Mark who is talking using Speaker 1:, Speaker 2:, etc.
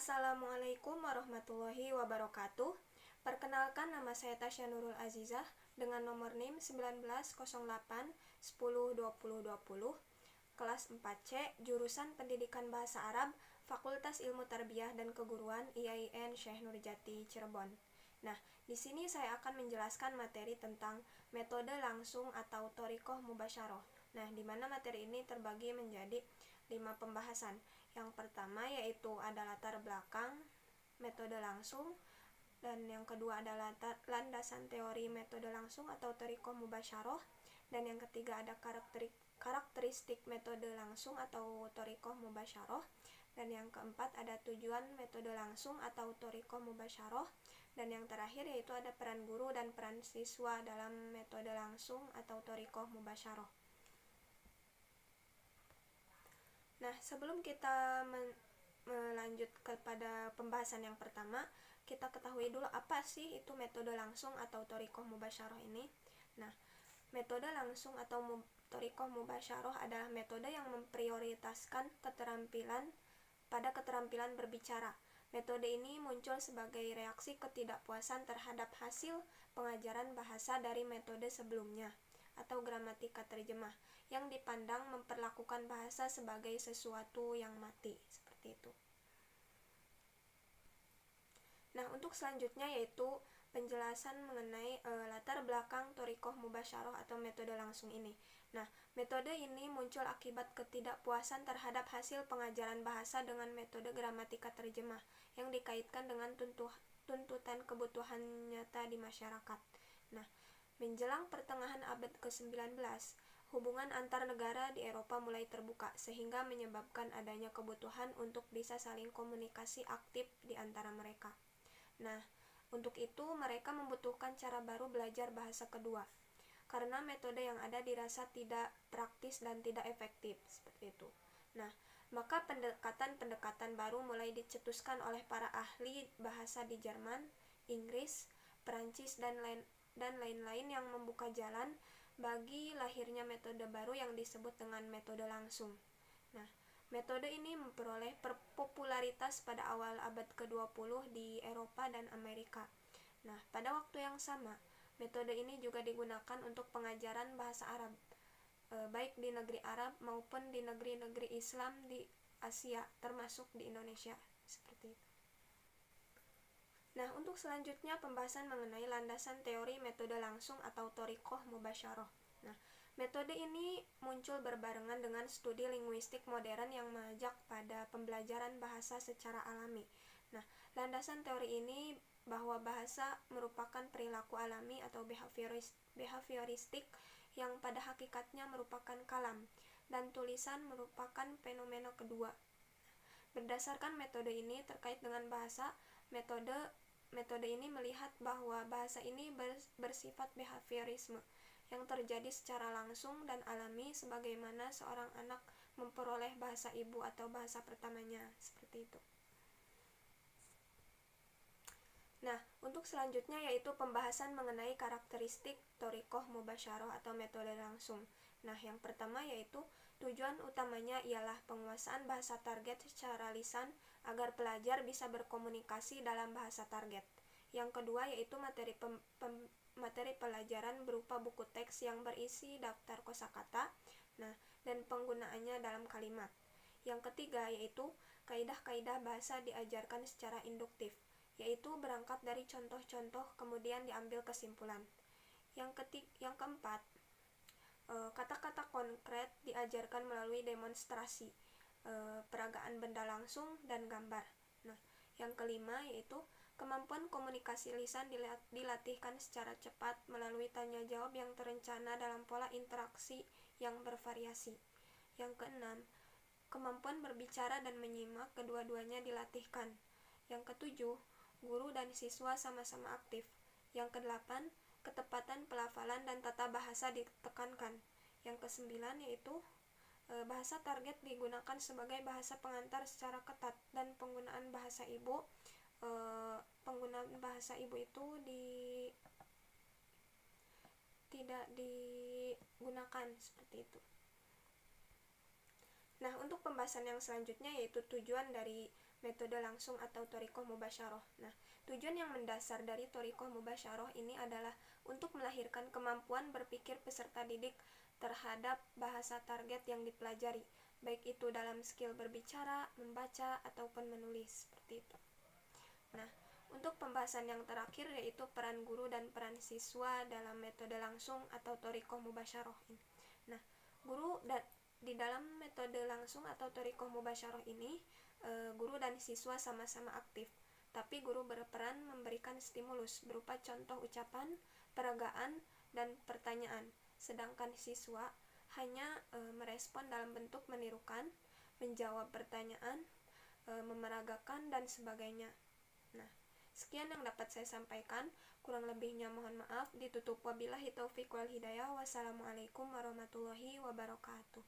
Speaker 1: Assalamualaikum warahmatullahi wabarakatuh. Perkenalkan, nama saya Tasya Nurul Azizah dengan nomor NIM 1908 10 20 20, kelas 4C, jurusan Pendidikan Bahasa Arab, Fakultas Ilmu Tarbiyah dan Keguruan IAIN Syekh Nurjati Cirebon. Nah, di sini saya akan menjelaskan materi tentang metode langsung atau thoriqoh mubasyarah. Nah, di mana materi ini terbagi menjadi 5 pembahasan. Yang pertama yaitu ada latar belakang metode langsung, dan yang kedua adalah landasan teori metode langsung atau thoriqoh mubasyarah, dan yang ketiga ada karakteristik metode langsung atau thoriqoh mubasyarah, dan yang keempat ada tujuan metode langsung atau thoriqoh mubasyarah, dan yang terakhir yaitu ada peran guru dan peran siswa dalam metode langsung atau thoriqoh mubasyarah. Nah, sebelum kita melanjut kepada pembahasan yang pertama, kita ketahui dulu apa sih itu metode langsung atau thoriqoh mubasyarah ini. Nah, metode langsung atau thoriqoh mubasyarah adalah metode yang memprioritaskan keterampilan berbicara. Metode ini muncul sebagai reaksi ketidakpuasan terhadap hasil pengajaran bahasa dari metode sebelumnya atau gramatika terjemah yang dipandang memperlakukan bahasa sebagai sesuatu yang mati, seperti itu. Nah, untuk selanjutnya yaitu penjelasan mengenai latar belakang thoriqoh mubasyarah atau metode langsung ini. Nah, metode ini muncul akibat ketidakpuasan terhadap hasil pengajaran bahasa dengan metode gramatika terjemah yang dikaitkan dengan tuntutan kebutuhan nyata di masyarakat. Nah, menjelang pertengahan abad ke-19, hubungan antar negara di Eropa mulai terbuka sehingga menyebabkan adanya kebutuhan untuk bisa saling komunikasi aktif di antara mereka. Nah, untuk itu mereka membutuhkan cara baru belajar bahasa kedua karena metode yang ada dirasa tidak praktis dan tidak efektif, seperti itu. Nah, maka pendekatan baru mulai dicetuskan oleh para ahli bahasa di Jerman, Inggris, Perancis dan lain-lain yang membuka jalan bagi lahirnya metode baru yang disebut dengan metode langsung. Nah, metode ini memperoleh popularitas pada awal abad ke-20 di Eropa dan Amerika. Nah, pada waktu yang sama, metode ini juga digunakan untuk pengajaran bahasa Arab, baik di negeri Arab maupun di negeri-negeri Islam di Asia, termasuk di Indonesia, seperti itu. Nah, untuk selanjutnya pembahasan mengenai landasan teori metode langsung atau thoriqoh mubasyarah. Nah, metode ini muncul berbarengan dengan studi linguistik modern yang mengajak pada pembelajaran bahasa secara alami. Nah, landasan teori ini bahwa bahasa merupakan perilaku alami atau behavioristik yang pada hakikatnya merupakan kalam, dan tulisan merupakan fenomena kedua. Berdasarkan metode ini terkait dengan bahasa, metode ini melihat bahwa bahasa ini bersifat behaviorisme yang terjadi secara langsung dan alami sebagaimana seorang anak memperoleh bahasa ibu atau bahasa pertamanya, seperti itu. Nah, untuk selanjutnya yaitu pembahasan mengenai karakteristik thoriqoh mubasyarah atau metode langsung. Nah, yang pertama yaitu tujuan utamanya ialah penguasaan bahasa target secara lisan agar pelajar bisa berkomunikasi dalam bahasa target. Yang kedua yaitu materi pelajaran berupa buku teks yang berisi daftar kosakata, dan penggunaannya dalam kalimat. Yang ketiga yaitu kaidah-kaidah bahasa diajarkan secara induktif, yaitu berangkat dari contoh-contoh kemudian diambil kesimpulan. Yang keempat, kata-kata konkret diajarkan melalui demonstrasi, peragaan benda langsung dan gambar. Nah, yang kelima yaitu kemampuan komunikasi lisan dilatihkan secara cepat melalui tanya jawab yang terencana dalam pola interaksi yang bervariasi. Yang keenam, kemampuan berbicara dan menyimak kedua-duanya dilatihkan. Yang ketujuh, guru dan siswa sama-sama aktif. Yang kedelapan, ketepatan pelafalan dan tata bahasa ditekankan. Yang kesembilan yaitu bahasa target digunakan sebagai bahasa pengantar secara ketat, dan penggunaan bahasa ibu itu tidak digunakan, seperti itu. Nah, untuk pembahasan yang selanjutnya yaitu tujuan dari metode langsung atau thoriqoh mubasyarah. Nah, tujuan yang mendasar dari thoriqoh mubasyarah ini adalah untuk melahirkan kemampuan berpikir peserta didik terhadap bahasa target yang dipelajari, baik itu dalam skill berbicara, membaca, ataupun menulis, seperti itu. Nah, untuk pembahasan yang terakhir yaitu peran guru dan peran siswa dalam metode langsung atau thoriqoh mubasyarah ini. Nah, di dalam metode langsung atau thoriqoh mubasyarah ini, guru dan siswa sama-sama aktif, tapi guru berperan memberikan stimulus berupa contoh ucapan, peragaan, dan pertanyaan, sedangkan siswa hanya merespon dalam bentuk menirukan, menjawab pertanyaan, memeragakan, dan sebagainya. Nah, sekian yang dapat saya sampaikan, kurang lebihnya mohon maaf. Ditutup wabillahi taufiq wal hidayah. Wassalamualaikum warahmatullahi wabarakatuh.